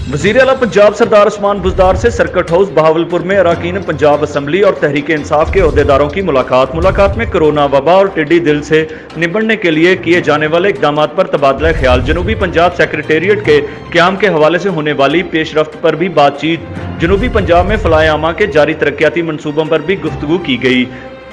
वज़ीर आला पंजाब सरदार उस्मान बुज़दार से सर्किट हाउस बहावलपुर में अरकान पंजाब असम्बली और तहरीक इंसाफ के अहदेदारों की मुलाकात में कोरोना वबा और टिड्डी दिल से निपटने के लिए किए जाने वाले इकदाम पर तबादला ख्याल, जनूबी पंजाब सेक्रेटेरिएट के क़याम के हवाले से होने वाली पेशरफ्त पर भी बातचीत, जनूबी पंजाब में फलाह आमा के जारी तरक्याती मनसूबों पर भी गुफ्तगू की गई।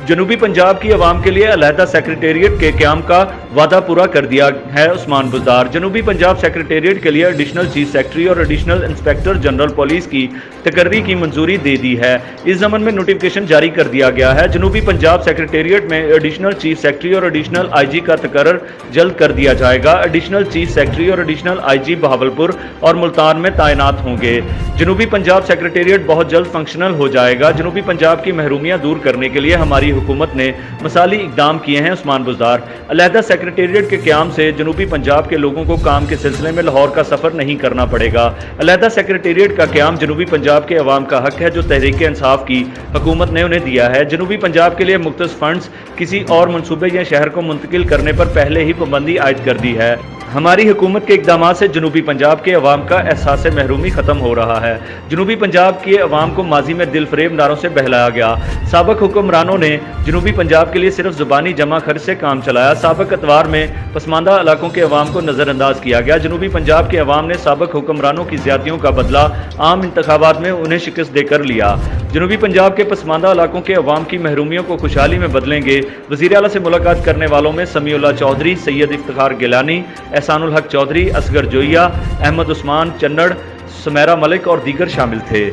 जनूबी पंजाब की आवाम के लिए अलहदा सेक्रेटेरिएट के क़याम का वादा पूरा कर दिया है उस्मान बुज़दार। जनूबी पंजाब सेक्रेटेरिएट के लिए एडिशनल चीफ सेक्रेटरी और एडिशनल इंस्पेक्टर जनरल पुलिस की तकर्री की मंजूरी दे दी है। इस ज़मन में नोटिफिकेशन जारी कर दिया गया है। जनूबी पंजाब सेक्रेटेरिएट में एडिशनल चीफ सेक्रेटरी और एडिशनल IG का तकर्रर जल्द कर दिया जाएगा। एडिशनल चीफ सेक्रेटरी और एडिशनल IG बहावलपुर और मुल्तान में तैनात होंगे। जनूबी पंजाब सेक्रेटेरिएट बहुत जल्द फंक्शनल हो जाएगा। जनूबी पंजाब की महरूमियाँ दूर करने के लिए हमारी हुकूमत ने मिसाली इकदाम किए हैं उस्मान बुज़दार। अलहदा सेक्रेटेरिएट के क़याम से जनूबी पंजाब के लोगों को काम के सिलसिले में लाहौर का सफ़र नहीं करना पड़ेगा। अलहदा सेक्रेटेरिएट का क़याम जनूबी पंजाब के अवाम का हक है जो तहरीक इंसाफ की हुकूमत ने उन्हें दिया है। जनूबी पंजाब के लिए मुख्तस फंड्स किसी और मनसूबे या शहर को मुंतकिल करने पर पहले ही पाबंदी आयद कर दी है। हमारी हुकूमत के इकदाम से जनूबी पंजाब के अवाम का एहसास महरूमी ख़त्म हो रहा है। जनूबी पंजाब के अवाम को माजी में दिल फरेब नारों से बहलाया गया। साबिक हुक्मरानों ने जनूबी पंजाब के लिए सिर्फ ज़ुबानी जमा खर्च से काम चलाया। साबिक अतवार में पसमानदा इलाकों के अवाम को नज़रअंदाज किया गया। जनूबी पंजाब के अवाम ने साबिक हुक्मरानों की ज़्यादतियों का बदला आम इंतखाबात में उन्हें शिकस्त देकर लिया। जनूबी पंजाब के पसमानदा इलाकों के अवाम की महरूमियों को खुशहाली में बदलेंगे। वज़ीर आला से मुलाकात करने वालों में समीउल्लाह चौधरी, सैयद इफ्तिखार गिलानी, एहसानुल हक चौधरी, असगर जोइया, अहमद उस्मान चन्नड़, सुमेरा मलिक और दीगर शामिल थे।